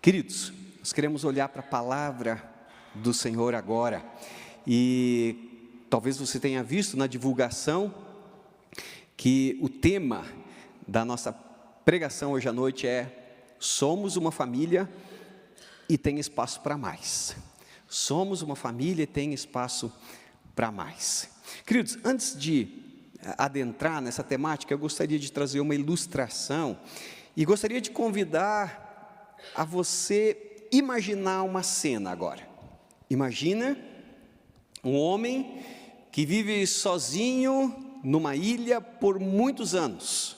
Queridos, nós queremos olhar para a palavra do Senhor agora, e talvez você tenha visto na divulgação que o tema da nossa pregação hoje à noite é: somos uma família e tem espaço para mais. Somos uma família e tem espaço para mais. Queridos, antes de adentrar nessa temática, eu gostaria de trazer uma ilustração e gostaria de convidar a você imaginar uma cena agora. Imagina um homem que vive sozinho numa ilha por muitos anos.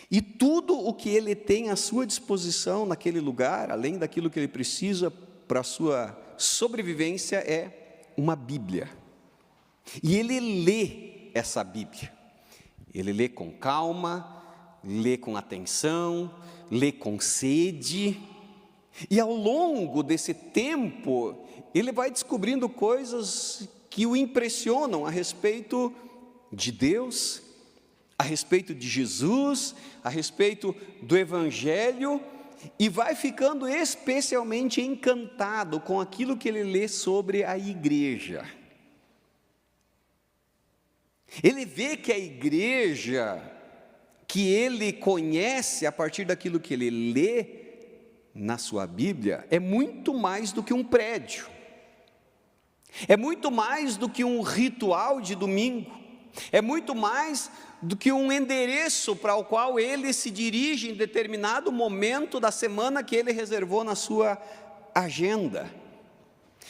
E tudo o que ele tem à sua disposição naquele lugar, além daquilo que ele precisa para a sua sobrevivência, é uma Bíblia. E ele lê essa Bíblia. Ele lê com calma, lê com atenção, lê com sede. E ao longo desse tempo, ele vai descobrindo coisas que o impressionam a respeito de Deus, a respeito de Jesus, a respeito do Evangelho, e vai ficando especialmente encantado com aquilo que ele lê sobre a igreja. Ele vê que a igreja que ele conhece a partir daquilo que ele lê na sua Bíblia é muito mais do que um prédio, é muito mais do que um ritual de domingo, é muito mais do que um endereço para o qual ele se dirige em determinado momento da semana que ele reservou na sua agenda.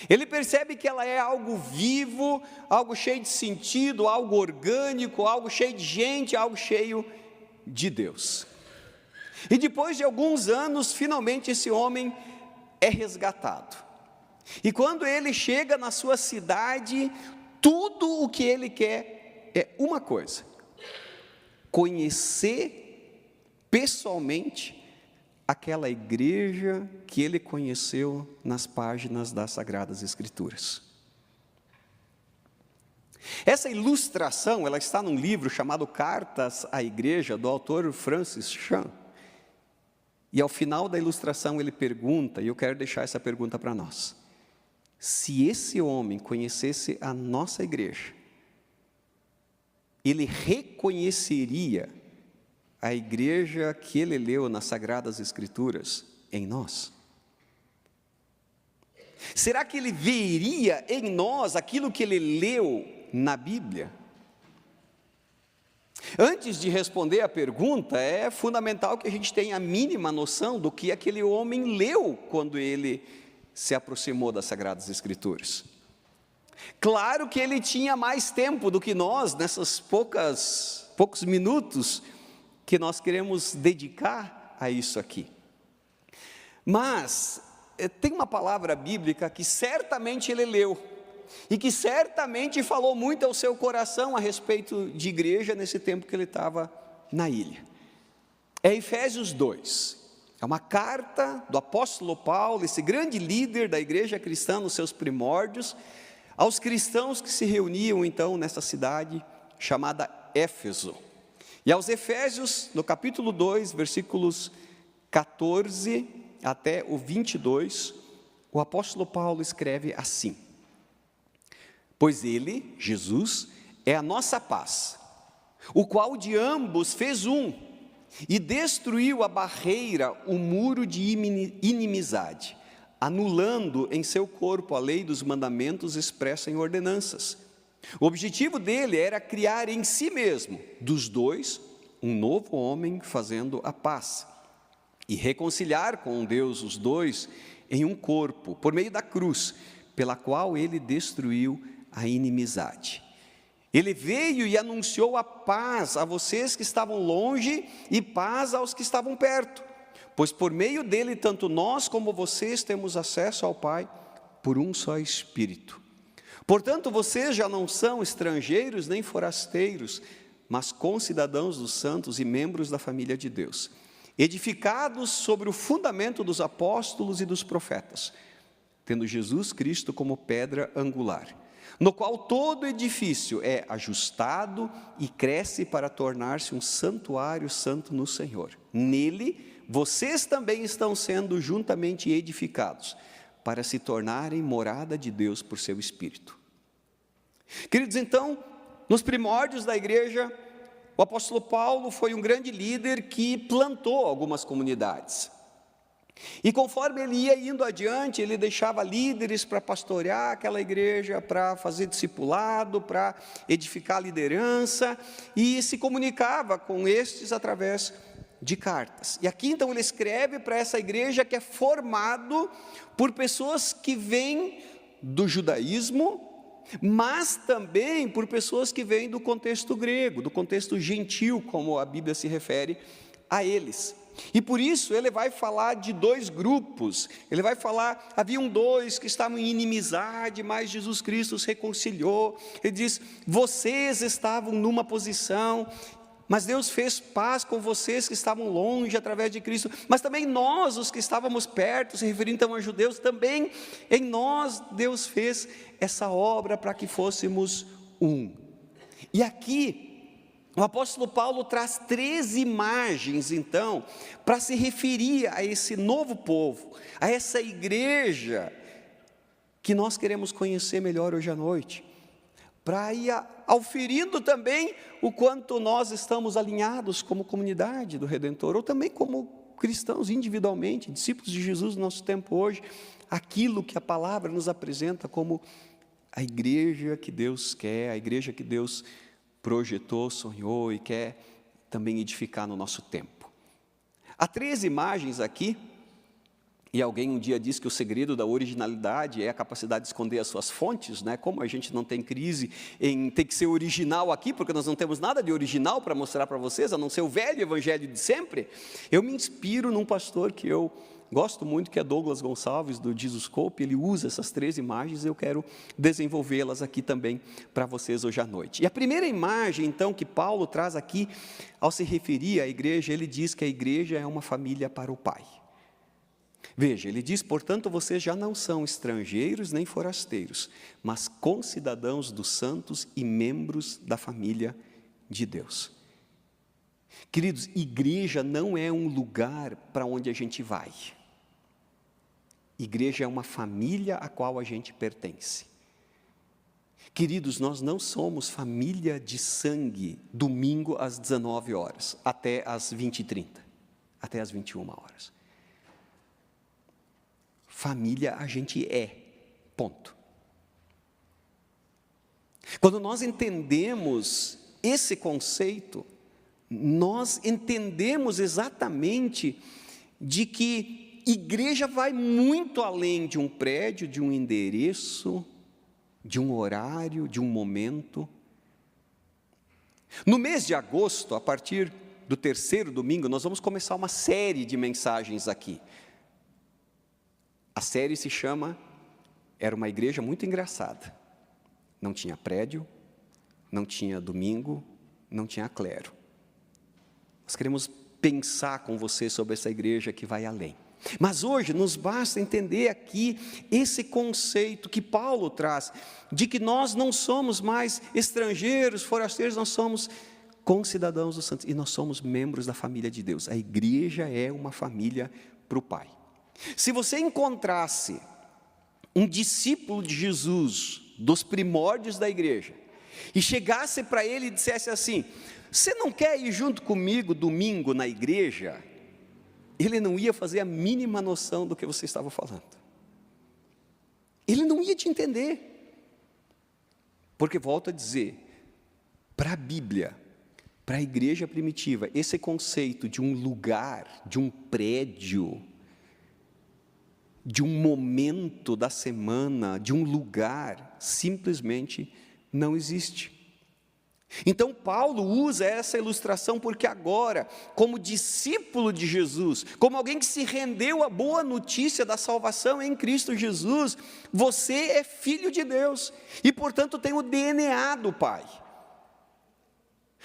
Ele percebe que ela é algo vivo, algo cheio de sentido, algo orgânico, algo cheio de gente, algo cheio de Deus. E depois de alguns anos, finalmente esse homem é resgatado. E quando ele chega na sua cidade, tudo o que ele quer é uma coisa: conhecer pessoalmente aquela igreja que ele conheceu nas páginas das Sagradas Escrituras. Essa ilustração, ela está num livro chamado Cartas à Igreja, do autor Francis Chan. E ao final da ilustração ele pergunta, e eu quero deixar essa pergunta para nós: se esse homem conhecesse a nossa igreja, ele reconheceria a igreja que ele leu nas Sagradas Escrituras em nós? Será que ele veria em nós aquilo que ele leu na Bíblia? Antes de responder a pergunta, é fundamental que a gente tenha a mínima noção do que aquele homem leu quando ele se aproximou das Sagradas Escrituras. Claro que ele tinha mais tempo do que nós, nessas poucos minutos que nós queremos dedicar a isso aqui. Mas tem uma palavra bíblica que certamente ele leu, e que certamente falou muito ao seu coração a respeito de igreja nesse tempo que ele estava na ilha. É Efésios 2, é uma carta do apóstolo Paulo, esse grande líder da igreja cristã nos seus primórdios, aos cristãos que se reuniam então nessa cidade chamada Éfeso. E aos Efésios, no capítulo 2, versículos 14 até o 22, o apóstolo Paulo escreve assim: pois ele, Jesus, é a nossa paz, o qual de ambos fez um, e destruiu a barreira, o muro de inimizade, anulando em seu corpo a lei dos mandamentos expressa em ordenanças. O objetivo dele era criar em si mesmo, dos dois, um novo homem fazendo a paz, e reconciliar com Deus os dois em um corpo, por meio da cruz, pela qual ele destruiu a inimizade. Ele veio e anunciou a paz a vocês que estavam longe e paz aos que estavam perto, pois por meio dele tanto nós como vocês temos acesso ao Pai por um só Espírito. Portanto, vocês já não são estrangeiros nem forasteiros, mas concidadãos dos santos e membros da família de Deus, edificados sobre o fundamento dos apóstolos e dos profetas, tendo Jesus Cristo como pedra angular, no qual todo edifício é ajustado e cresce para tornar-se um santuário santo no Senhor. Nele, vocês também estão sendo juntamente edificados, para se tornarem morada de Deus por seu Espírito. Queridos, então, nos primórdios da igreja, o apóstolo Paulo foi um grande líder que plantou algumas comunidades. E conforme ele ia indo adiante, ele deixava líderes para pastorear aquela igreja, para fazer discipulado, para edificar a liderança, e se comunicava com estes através de cartas. E aqui então ele escreve para essa igreja que é formado por pessoas que vêm do judaísmo, mas também por pessoas que vêm do contexto grego, do contexto gentil, como a Bíblia se refere a eles. E por isso ele vai falar de dois grupos. Ele vai falar, haviam dois que estavam em inimizade, mas Jesus Cristo os reconciliou. Ele diz, vocês estavam numa posição, mas Deus fez paz com vocês que estavam longe através de Cristo. Mas também nós, os que estávamos perto, se referindo então a judeus, também em nós Deus fez essa obra para que fôssemos um. E aqui o apóstolo Paulo traz 3 imagens, então, para se referir a esse novo povo, a essa igreja que nós queremos conhecer melhor hoje à noite, para ir auferindo também o quanto nós estamos alinhados como comunidade do Redentor, ou também como cristãos individualmente, discípulos de Jesus no nosso tempo hoje, aquilo que a palavra nos apresenta como a igreja que Deus quer, a igreja que Deus projetou, sonhou e quer também edificar no nosso tempo. Há 3 imagens aqui, e alguém um dia disse que o segredo da originalidade é a capacidade de esconder as suas fontes, né? Como a gente não tem crise em ter que ser original aqui, porque nós não temos nada de original para mostrar para vocês, a não ser o velho evangelho de sempre, eu me inspiro num pastor que eu gosto muito, que é Douglas Gonçalves, do Jesuscope. Ele usa essas 3 imagens, eu quero desenvolvê-las aqui também para vocês hoje à noite. E a primeira imagem, então, que Paulo traz aqui, ao se referir à igreja, ele diz que a igreja é uma família para o Pai. Veja, ele diz, portanto, vocês já não são estrangeiros nem forasteiros, mas concidadãos dos santos e membros da família de Deus. Queridos, igreja não é um lugar para onde a gente vai. Igreja é uma família a qual a gente pertence. Queridos, nós não somos família de sangue, domingo às 19 horas, até às 20h30, até às 21 horas. Família a gente é, ponto. Quando nós entendemos esse conceito, nós entendemos exatamente de que igreja vai muito além de um prédio, de um endereço, de um horário, de um momento. No mês de agosto, a partir do 3º domingo, nós vamos começar uma série de mensagens aqui. A série se chama Era uma Igreja Muito Engraçada. Não tinha prédio, não tinha domingo, não tinha clero. Nós queremos pensar com você sobre essa igreja que vai além. Mas hoje nos basta entender aqui esse conceito que Paulo traz, de que nós não somos mais estrangeiros, forasteiros, nós somos concidadãos dos santos e nós somos membros da família de Deus. A igreja é uma família para o Pai. Se você encontrasse um discípulo de Jesus, dos primórdios da igreja, e chegasse para ele e dissesse assim, você não quer ir junto comigo domingo na igreja? Ele não ia fazer a mínima noção do que você estava falando. Ele não ia te entender. Porque, volto a dizer, para a Bíblia, para a igreja primitiva, esse conceito de um lugar, de um prédio, de um momento da semana, de um lugar, simplesmente não existe. Então Paulo usa essa ilustração porque agora, como discípulo de Jesus, como alguém que se rendeu à boa notícia da salvação em Cristo Jesus, você é filho de Deus e portanto tem o DNA do Pai.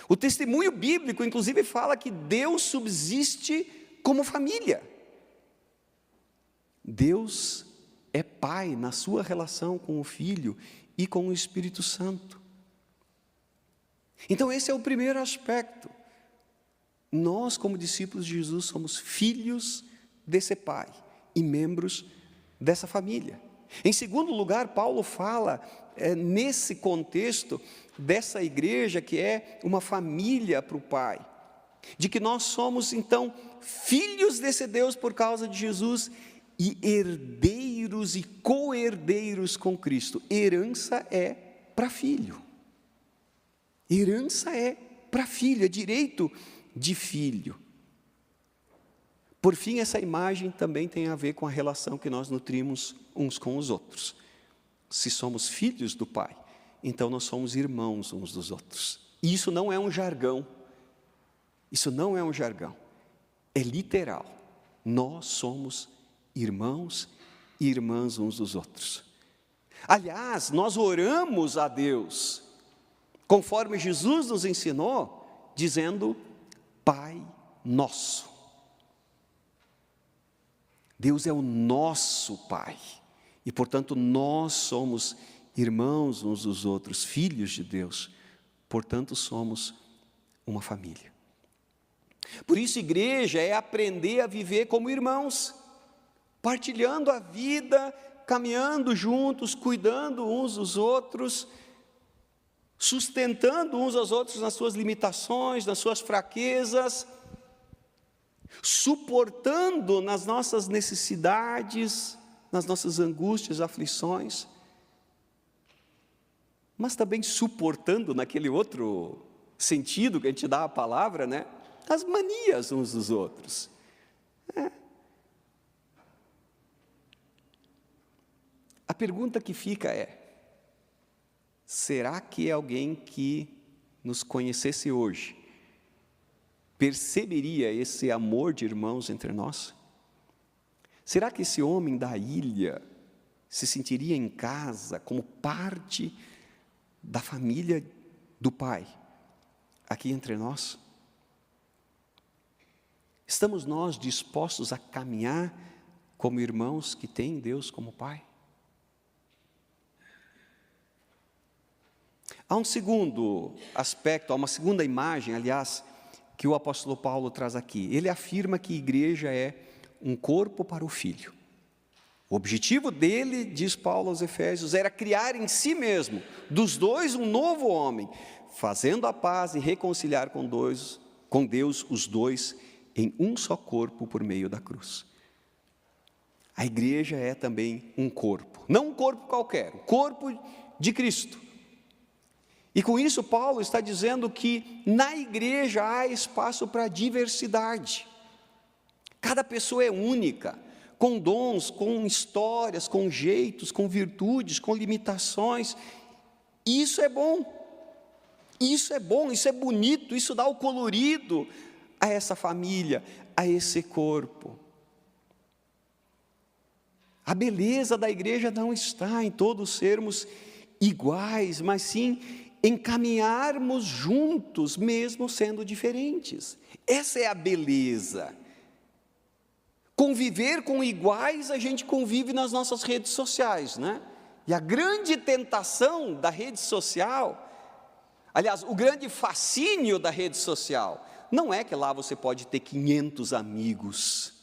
O testemunho bíblico inclusive fala que Deus subsiste como família. Deus é Pai na sua relação com o Filho e com o Espírito Santo. Então esse é o primeiro aspecto. Nós, como discípulos de Jesus, somos filhos desse Pai e membros dessa família. Em segundo lugar, Paulo fala, nesse contexto, dessa igreja que é uma família para o Pai, de que nós somos, então, filhos desse Deus por causa de Jesus e herdeiros e co-herdeiros com Cristo. Herança é para filho. Herança é para filho, é direito de filho. Por fim, essa imagem também tem a ver com a relação que nós nutrimos uns com os outros. Se somos filhos do Pai, então nós somos irmãos uns dos outros. E isso não é um jargão. Isso não é um jargão. É literal. Nós somos irmãos e irmãs uns dos outros. Aliás, nós oramos a Deus, conforme Jesus nos ensinou, dizendo: Pai nosso. Deus é o nosso Pai. E, portanto, nós somos irmãos uns dos outros, filhos de Deus. Portanto, somos uma família. Por isso, igreja é aprender a viver como irmãos, partilhando a vida, caminhando juntos, cuidando uns dos outros, sustentando uns aos outros nas suas limitações, nas suas fraquezas, suportando nas nossas necessidades, nas nossas angústias, aflições, mas também suportando naquele outro sentido que a gente dá à palavra, né? As manias uns dos outros. A pergunta que fica é: será que alguém que nos conhecesse hoje perceberia esse amor de irmãos entre nós? Será que esse homem da ilha se sentiria em casa, como parte da família do Pai, aqui entre nós? Estamos nós dispostos a caminhar como irmãos que têm Deus como Pai? Há um segundo aspecto, há uma segunda imagem, aliás, que o apóstolo Paulo traz aqui. Ele afirma que a igreja é um corpo para o Filho. O objetivo dele, diz Paulo aos Efésios, era criar em si mesmo, dos dois, um novo homem, fazendo a paz e reconciliar com Deus os dois em um só corpo por meio da cruz. A igreja é também um corpo, não um corpo qualquer, o corpo de Cristo. E com isso Paulo está dizendo que na igreja há espaço para diversidade. Cada pessoa é única, com dons, com histórias, com jeitos, com virtudes, com limitações. Isso é bom, isso é bonito, isso dá o colorido a essa família, a esse corpo. A beleza da igreja não está em todos sermos iguais, mas sim em caminharmos juntos, mesmo sendo diferentes. Essa é a beleza. Conviver com iguais, a gente convive nas nossas redes sociais, né? E a grande tentação da rede social, aliás, o grande fascínio da rede social, não é que lá você pode ter 500 amigos.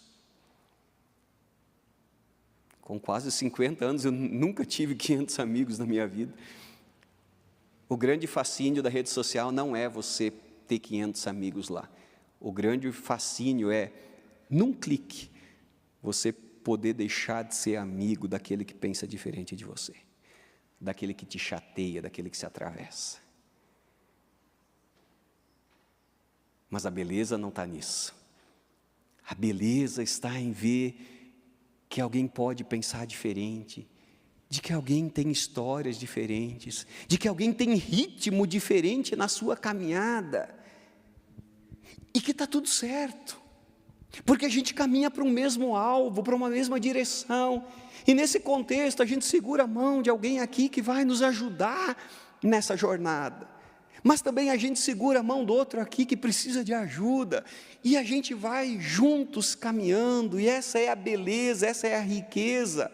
Com quase 50 anos, eu nunca tive 500 amigos na minha vida. O grande fascínio da rede social não é você ter 500 amigos lá. O grande fascínio é, num clique, você poder deixar de ser amigo daquele que pensa diferente de você, daquele que te chateia, daquele que se atravessa. Mas a beleza não está nisso. A beleza está em ver que alguém pode pensar diferente, de que alguém tem histórias diferentes, de que alguém tem ritmo diferente na sua caminhada, e que está tudo certo, porque a gente caminha para um mesmo alvo, para uma mesma direção, e nesse contexto a gente segura a mão de alguém aqui que vai nos ajudar nessa jornada, mas também a gente segura a mão do outro aqui que precisa de ajuda, e a gente vai juntos caminhando, e essa é a beleza, essa é a riqueza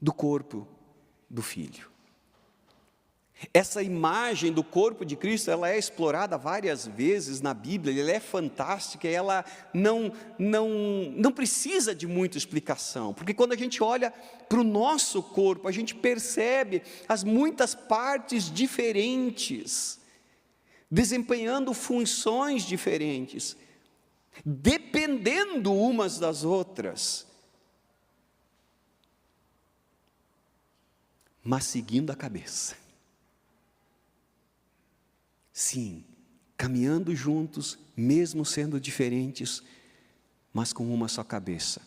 do corpo do Filho. Essa imagem do corpo de Cristo, ela é explorada várias vezes na Bíblia, ela é fantástica, ela não precisa de muita explicação, porque quando a gente olha para o nosso corpo, a gente percebe as muitas partes diferentes, desempenhando funções diferentes, dependendo umas das outras, mas seguindo a cabeça. Sim, caminhando juntos, mesmo sendo diferentes, mas com uma só cabeça.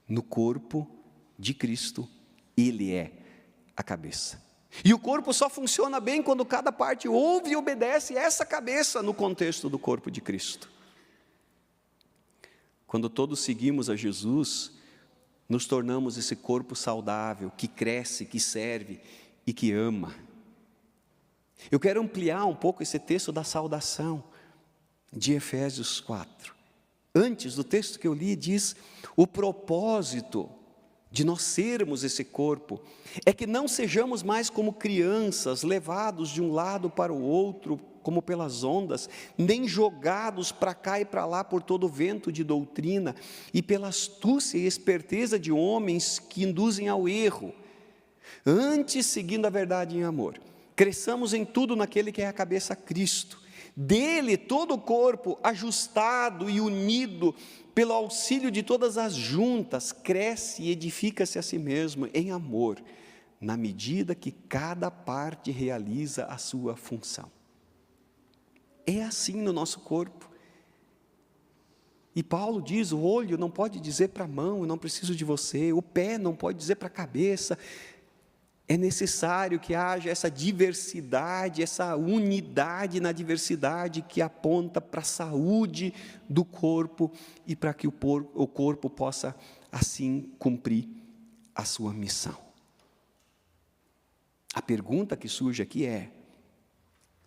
No corpo de Cristo, Ele é a cabeça. E o corpo só funciona bem quando cada parte ouve e obedece essa cabeça no contexto do corpo de Cristo. Quando todos seguimos a Jesus, nos tornamos esse corpo saudável, que cresce, que serve e que ama. Eu quero ampliar um pouco esse texto da saudação de Efésios 4. Antes do texto que eu li, diz: o propósito de nós sermos esse corpo é que não sejamos mais como crianças, levados de um lado para o outro, como pelas ondas, nem jogados para cá e para lá por todo o vento de doutrina e pela astúcia e esperteza de homens que induzem ao erro. Antes, seguindo a verdade em amor, cresçamos em tudo naquele que é a cabeça, Cristo. Dele todo o corpo, ajustado e unido pelo auxílio de todas as juntas, cresce e edifica-se a si mesmo em amor, na medida que cada parte realiza a sua função. É assim no nosso corpo. E Paulo diz: o olho não pode dizer para a mão, eu não preciso de você. O pé não pode dizer para a cabeça. É necessário que haja essa diversidade, essa unidade na diversidade que aponta para a saúde do corpo e para que o corpo possa, assim, cumprir a sua missão. A pergunta que surge aqui é: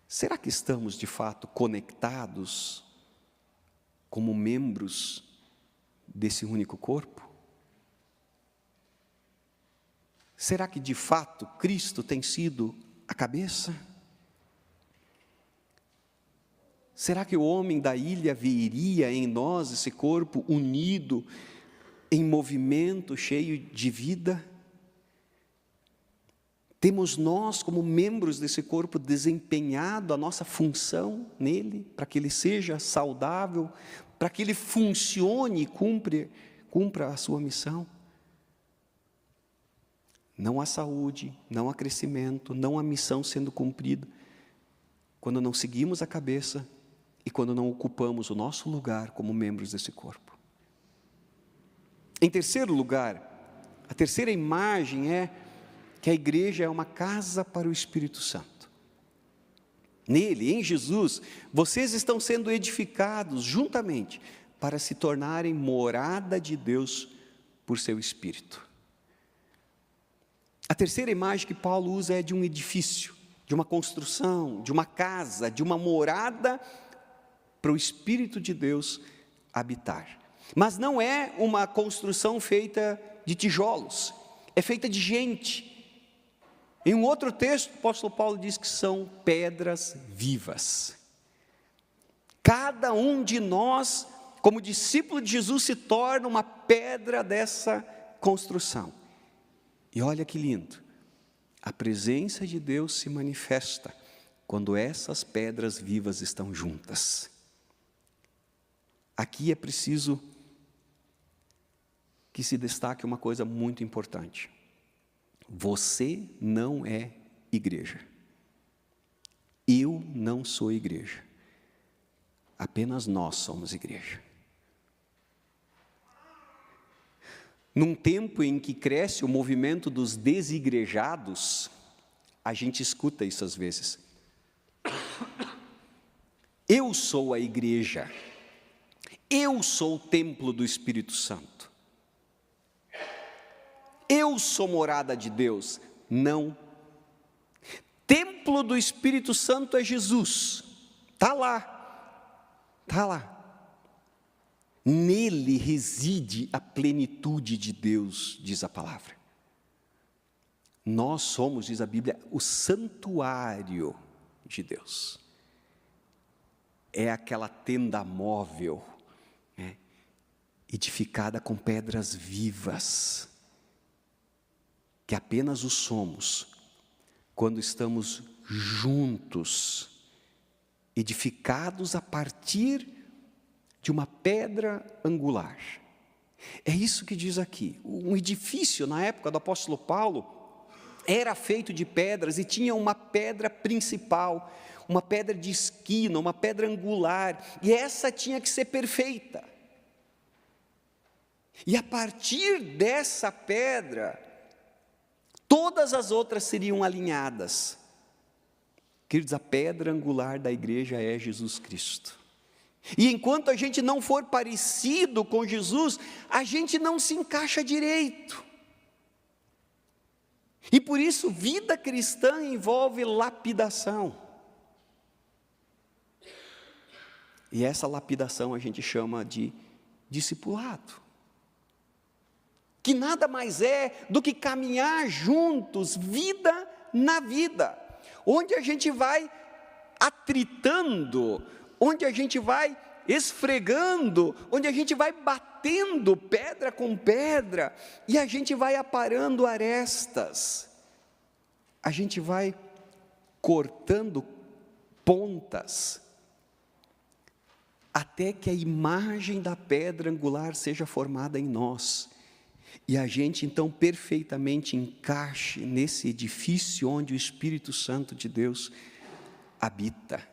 será que estamos de fato conectados como membros desse único corpo? Será que de fato Cristo tem sido a cabeça? Será que o homem da ilha veria em nós esse corpo unido, em movimento, cheio de vida? Temos nós, como membros desse corpo, desempenhado a nossa função nele, para que ele seja saudável, para que ele funcione e cumpra a sua missão? Não há saúde, não há crescimento, não há missão sendo cumprida, quando não seguimos a cabeça e quando não ocupamos o nosso lugar como membros desse corpo. Em terceiro lugar, a terceira imagem é que a igreja é uma casa para o Espírito Santo. Nele, em Jesus, vocês estão sendo edificados juntamente para se tornarem morada de Deus por seu Espírito. A terceira imagem que Paulo usa é de um edifício, de uma construção, de uma casa, de uma morada para o Espírito de Deus habitar. Mas não é uma construção feita de tijolos, é feita de gente. Em um outro texto, o apóstolo Paulo diz que são pedras vivas. Cada um de nós, como discípulo de Jesus, se torna uma pedra dessa construção. E olha que lindo, a presença de Deus se manifesta quando essas pedras vivas estão juntas. Aqui é preciso que se destaque uma coisa muito importante. Você não é igreja. Eu não sou igreja. Apenas nós somos igreja. Num tempo em que cresce o movimento dos desigrejados, a gente escuta isso às vezes. Eu sou a igreja. Eu sou o templo do Espírito Santo. Eu sou morada de Deus. Não. Templo do Espírito Santo é Jesus. Está lá. Está lá. Nele reside a plenitude de Deus, diz a palavra. Nós somos, diz a Bíblia, o santuário de Deus. É aquela tenda móvel, né, edificada com pedras vivas, que apenas o somos quando estamos juntos, edificados a partir de uma pedra angular. É isso que diz aqui. Um edifício, na época do apóstolo Paulo, era feito de pedras e tinha uma pedra principal, uma pedra de esquina, uma pedra angular, e essa tinha que ser perfeita. E a partir dessa pedra, todas as outras seriam alinhadas. Queridos, a pedra angular da igreja é Jesus Cristo. E enquanto a gente não for parecido com Jesus, a gente não se encaixa direito. E por isso, vida cristã envolve lapidação. E essa lapidação a gente chama de discipulado. Que nada mais é do que caminhar juntos, vida na vida. Onde a gente vai atritando, onde a gente vai esfregando, onde a gente vai batendo pedra com pedra, e a gente vai aparando arestas, a gente vai cortando pontas, até que a imagem da pedra angular seja formada em nós, e a gente então perfeitamente encaixe nesse edifício onde o Espírito Santo de Deus habita.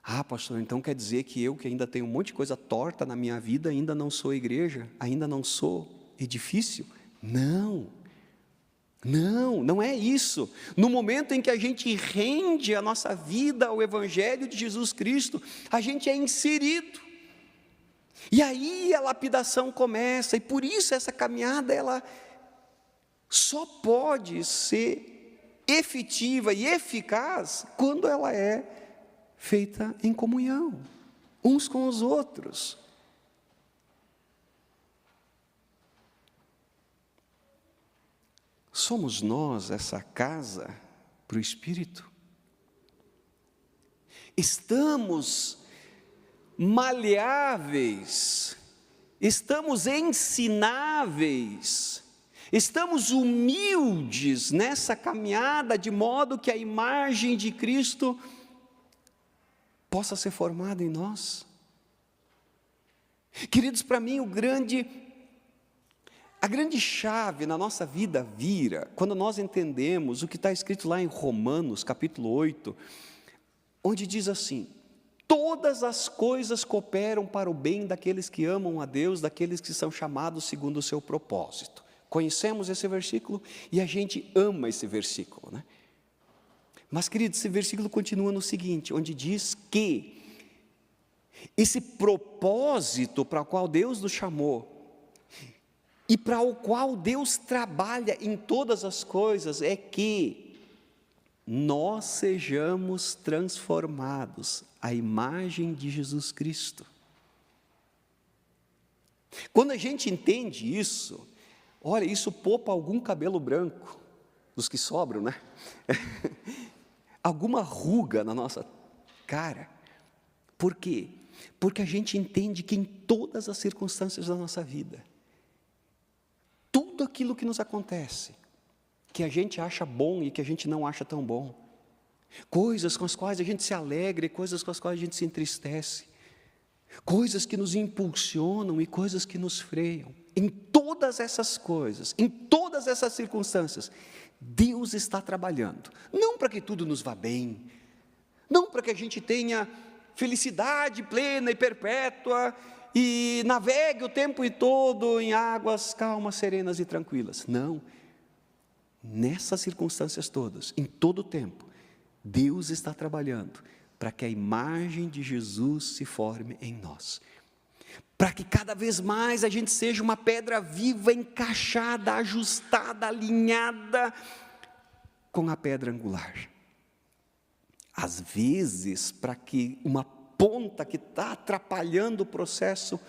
Ah, pastor, então quer dizer que eu, que ainda tenho um monte de coisa torta na minha vida, ainda não sou igreja, ainda não sou edifício? Não, não é isso. No momento em que a gente rende a nossa vida ao Evangelho de Jesus Cristo, a gente é inserido. E aí a lapidação começa, e por isso essa caminhada, ela só pode ser efetiva e eficaz quando ela é feita em comunhão, uns com os outros. Somos nós essa casa para o Espírito? Estamos maleáveis, estamos ensináveis, estamos humildes nessa caminhada, de modo que a imagem de Cristo possa ser formada em nós. Queridos, para mim a grande chave na nossa vida vira quando nós entendemos o que está escrito lá em Romanos, capítulo 8, onde diz assim: todas as coisas cooperam para o bem daqueles que amam a Deus, daqueles que são chamados segundo o seu propósito. Conhecemos esse versículo e a gente ama esse versículo, né? Mas, queridos, esse versículo continua no seguinte, onde diz que esse propósito para o qual Deus nos chamou e para o qual Deus trabalha em todas as coisas é que nós sejamos transformados à imagem de Jesus Cristo. Quando a gente entende isso, olha, isso poupa algum cabelo branco, dos que sobram, né? Alguma ruga na nossa cara. Por quê? Porque a gente entende que em todas as circunstâncias da nossa vida, tudo aquilo que nos acontece, que a gente acha bom e que a gente não acha tão bom, coisas com as quais a gente se alegra e coisas com as quais a gente se entristece, coisas que nos impulsionam e coisas que nos freiam, em todas essas coisas, em todas essas circunstâncias, Deus está trabalhando, não para que tudo nos vá bem, não para que a gente tenha felicidade plena e perpétua e navegue o tempo todo em águas calmas, serenas e tranquilas. Não, nessas circunstâncias todas, em todo o tempo, Deus está trabalhando para que a imagem de Jesus se forme em nós, para que cada vez mais a gente seja uma pedra viva, encaixada, ajustada, alinhada com a pedra angular. Às vezes, para que uma ponta que está atrapalhando o processo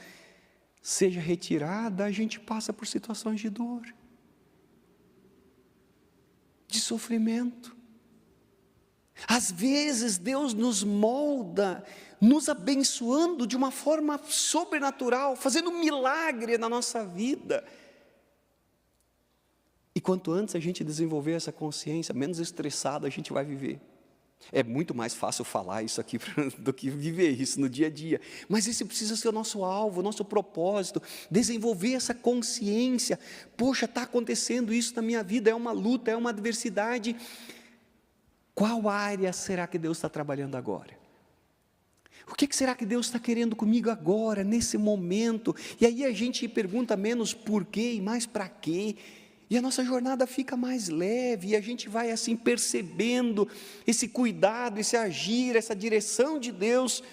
seja retirada, a gente passa por situações de dor. sofrimento. Às vezes Deus nos molda, nos abençoando de uma forma sobrenatural, fazendo um milagre na nossa vida. E quanto antes a gente desenvolver essa consciência, menos estressado a gente vai viver. É muito mais fácil falar isso aqui do que viver isso no dia a dia. Mas esse precisa ser o nosso alvo, o nosso propósito, desenvolver essa consciência. Poxa, está acontecendo isso na minha vida, é uma luta, é uma adversidade. Qual área será que Deus está trabalhando agora? O que será que Deus está querendo comigo agora, nesse momento? E aí a gente pergunta menos por quê e mais para quê. E a nossa jornada fica mais leve, e a gente vai assim percebendo esse cuidado, esse agir, essa direção de Deus,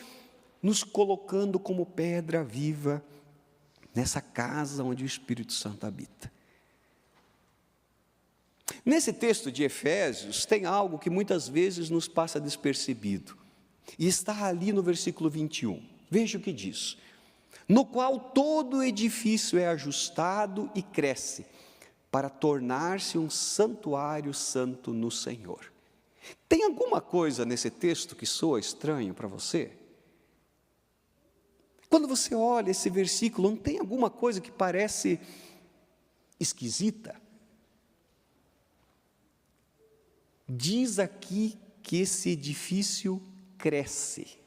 nos colocando como pedra viva nessa casa onde o Espírito Santo habita. Nesse texto de Efésios, tem algo que muitas vezes nos passa despercebido, e está ali no versículo 21. Veja o que diz: no qual todo edifício é ajustado e cresce, para tornar-se um santuário santo no Senhor. Tem alguma coisa nesse texto que soa estranho para você? Quando você olha esse versículo, não tem alguma coisa que parece esquisita? Diz aqui que esse edifício cresce.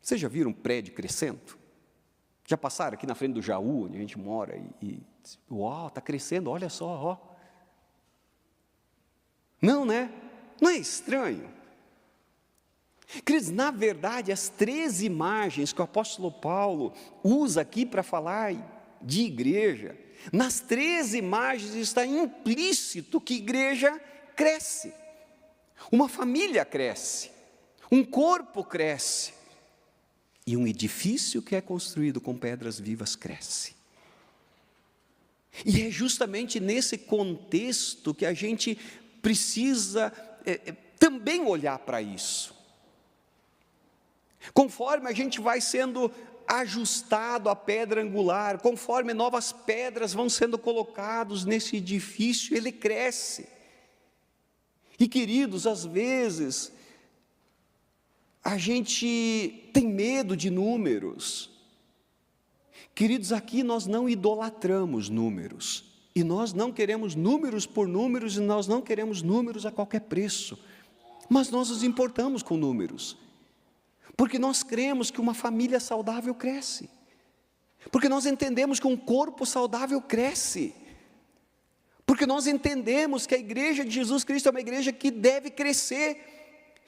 Vocês já viram um prédio crescendo? Já passaram aqui na frente do Jaú, onde a gente mora, uau, está crescendo, olha só, ó. Não, né? Não é estranho? Queridos, na verdade, as 3 imagens que o apóstolo Paulo usa aqui para falar de igreja, nas 3 imagens está implícito que igreja cresce, uma família cresce, um corpo cresce, e um edifício que é construído com pedras vivas cresce. E é justamente nesse contexto que a gente precisa também olhar para isso. Conforme a gente vai sendo ajustado à pedra angular, conforme novas pedras vão sendo colocados nesse edifício, ele cresce. E queridos, às vezes, a gente tem medo de números. Queridos, aqui nós não idolatramos números, e nós não queremos números por números, e nós não queremos números a qualquer preço, mas nós nos importamos com números, porque nós cremos que uma família saudável cresce, porque nós entendemos que um corpo saudável cresce, porque nós entendemos que a igreja de Jesus Cristo é uma igreja que deve crescer.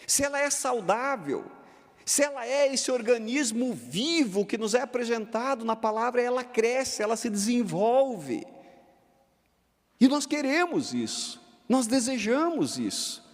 Se ela é saudável, se ela é esse organismo vivo que nos é apresentado na palavra, ela cresce, ela se desenvolve. E nós queremos isso, nós desejamos isso.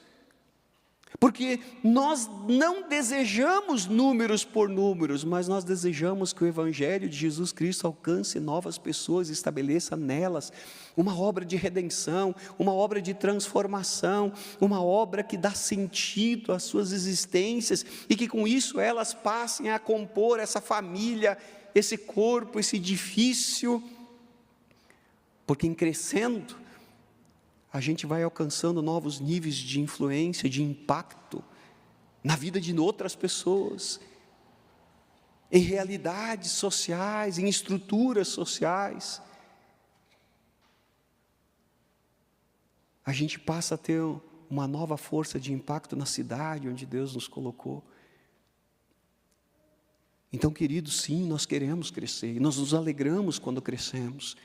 Porque nós não desejamos números por números, mas nós desejamos que o Evangelho de Jesus Cristo alcance novas pessoas, estabeleça nelas uma obra de redenção, uma obra de transformação, uma obra que dá sentido às suas existências, e que com isso elas passem a compor essa família, esse corpo, esse edifício, porque em crescendo, a gente vai alcançando novos níveis de influência, de impacto na vida de outras pessoas, em realidades sociais, em estruturas sociais. A gente passa a ter uma nova força de impacto na cidade onde Deus nos colocou. Então, queridos, sim, nós queremos crescer, e nós nos alegramos quando crescemos.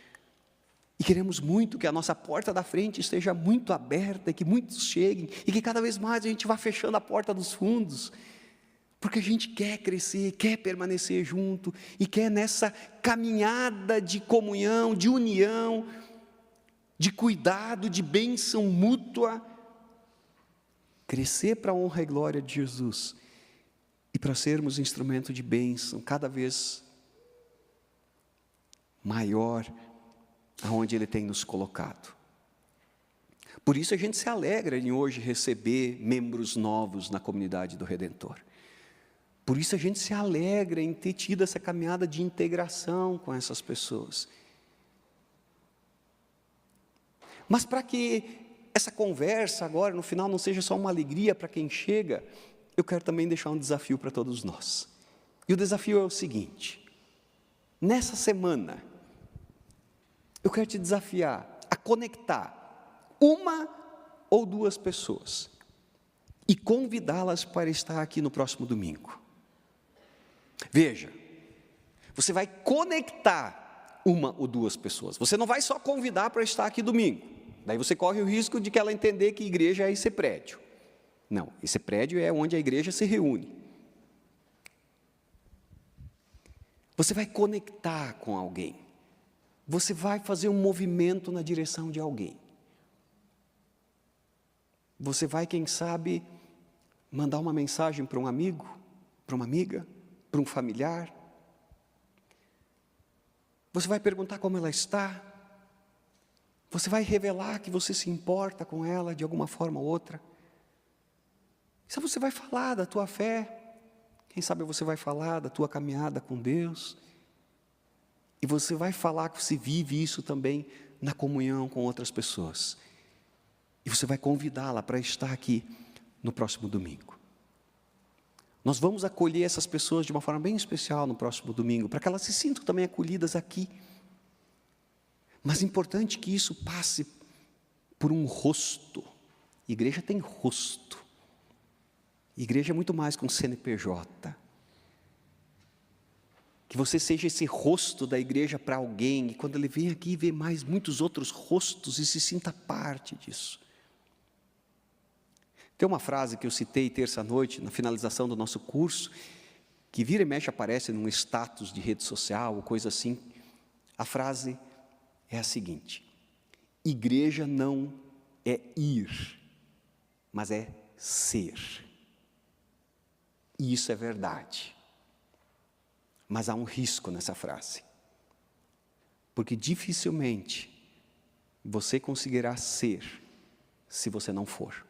E queremos muito que a nossa porta da frente esteja muito aberta, e que muitos cheguem, e que cada vez mais a gente vá fechando a porta dos fundos, porque a gente quer crescer, quer permanecer junto, e quer nessa caminhada de comunhão, de união, de cuidado, de bênção mútua, crescer para a honra e glória de Jesus, e para sermos instrumento de bênção cada vez maior, aonde Ele tem nos colocado. Por isso a gente se alegra em hoje receber membros novos na comunidade do Redentor. Por isso a gente se alegra em ter tido essa caminhada de integração com essas pessoas. Mas para que essa conversa agora, no final, não seja só uma alegria para quem chega, eu quero também deixar um desafio para todos nós. E o desafio é o seguinte: nessa semana, eu quero te desafiar a conectar uma ou duas pessoas e convidá-las para estar aqui no próximo domingo. Veja, você vai conectar uma ou duas pessoas. Você não vai só convidar para estar aqui domingo. Daí você corre o risco de que ela entender que igreja é esse prédio. Não, esse prédio é onde a igreja se reúne. Você vai conectar com alguém. Você vai fazer um movimento na direção de alguém. Você vai, quem sabe, mandar uma mensagem para um amigo, para uma amiga, para um familiar. Você vai perguntar como ela está. Você vai revelar que você se importa com ela de alguma forma ou outra. Você vai falar da tua fé. Quem sabe você vai falar da tua caminhada com Deus. E você vai falar que você vive isso também na comunhão com outras pessoas. E você vai convidá-la para estar aqui no próximo domingo. Nós vamos acolher essas pessoas de uma forma bem especial no próximo domingo, para que elas se sintam também acolhidas aqui. Mas é importante que isso passe por um rosto. Igreja tem rosto. Igreja é muito mais que um CNPJ. Que você seja esse rosto da igreja para alguém, e quando ele vem aqui vê mais muitos outros rostos e se sinta parte disso. Tem uma frase que eu citei terça-noite, na finalização do nosso curso, que vira e mexe aparece num status de rede social ou coisa assim. A frase é a seguinte: igreja não é ir, mas é ser. E isso é verdade. Mas há um risco nessa frase. Porque dificilmente você conseguirá ser se você não for.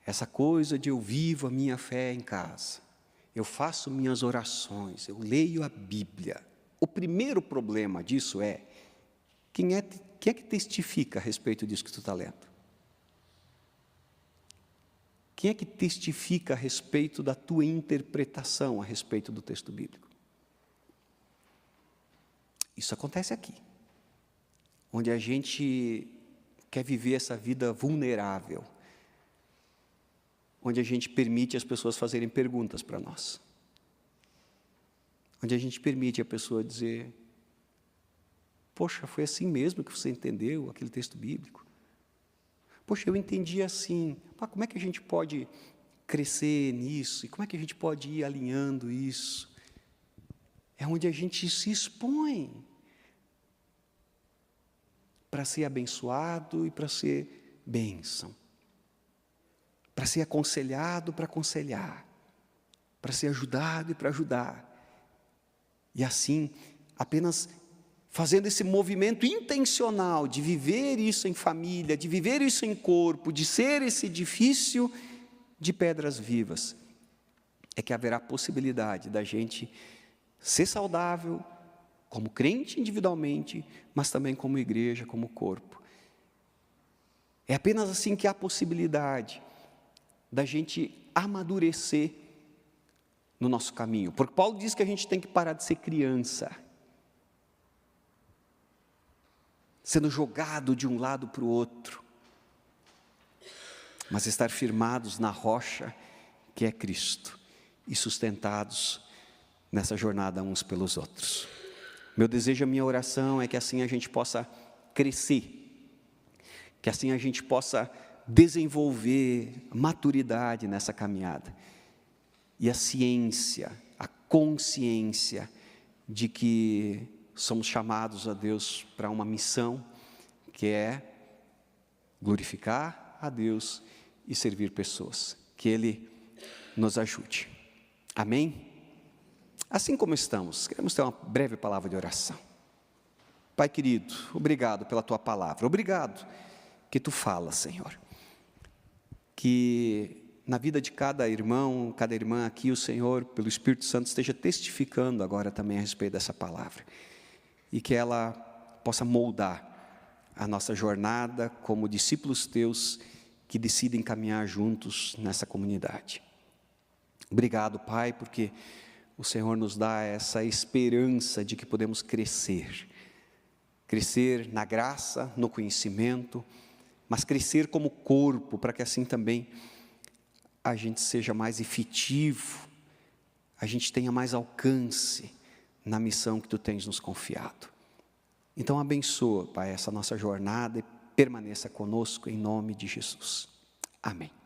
Essa coisa de eu vivo a minha fé em casa, eu faço minhas orações, eu leio a Bíblia. O primeiro problema disso é, quem é que testifica a respeito disso que tu está lendo? Quem é que testifica a respeito da tua interpretação a respeito do texto bíblico? Isso acontece aqui, onde a gente quer viver essa vida vulnerável, onde a gente permite as pessoas fazerem perguntas para nós, onde a gente permite a pessoa dizer: poxa, foi assim mesmo que você entendeu aquele texto bíblico? Poxa, eu entendi assim. Como é que a gente pode crescer nisso? E como é que a gente pode ir alinhando isso? É onde a gente se expõe para ser abençoado e para ser bênção. Para ser aconselhado, para aconselhar. Para ser ajudado e para ajudar. E assim, apenas fazendo esse movimento intencional de viver isso em família, de viver isso em corpo, de ser esse edifício de pedras vivas, é que haverá possibilidade da gente ser saudável, como crente individualmente, mas também como igreja, como corpo. É apenas assim que há possibilidade da gente amadurecer no nosso caminho. Porque Paulo diz que a gente tem que parar de ser criança, sendo jogado de um lado para o outro, mas estar firmados na rocha que é Cristo e sustentados nessa jornada uns pelos outros. Meu desejo, a minha oração é que assim a gente possa crescer, que assim a gente possa desenvolver maturidade nessa caminhada e a ciência, a consciência de que somos chamados a Deus para uma missão, que é glorificar a Deus e servir pessoas. Que Ele nos ajude. Amém? Assim como estamos, queremos ter uma breve palavra de oração. Pai querido, obrigado pela Tua palavra. Obrigado que Tu falas, Senhor. Que na vida de cada irmão, cada irmã aqui, o Senhor, pelo Espírito Santo, esteja testificando agora também a respeito dessa palavra. E que ela possa moldar a nossa jornada como discípulos teus que decidem caminhar juntos nessa comunidade. Obrigado, Pai, porque o Senhor nos dá essa esperança de que podemos crescer na graça, no conhecimento, mas crescer como corpo, para que assim também a gente seja mais efetivo, a gente tenha mais alcance na missão que Tu tens nos confiado. Então abençoa, Pai, essa nossa jornada e permaneça conosco em nome de Jesus. Amém.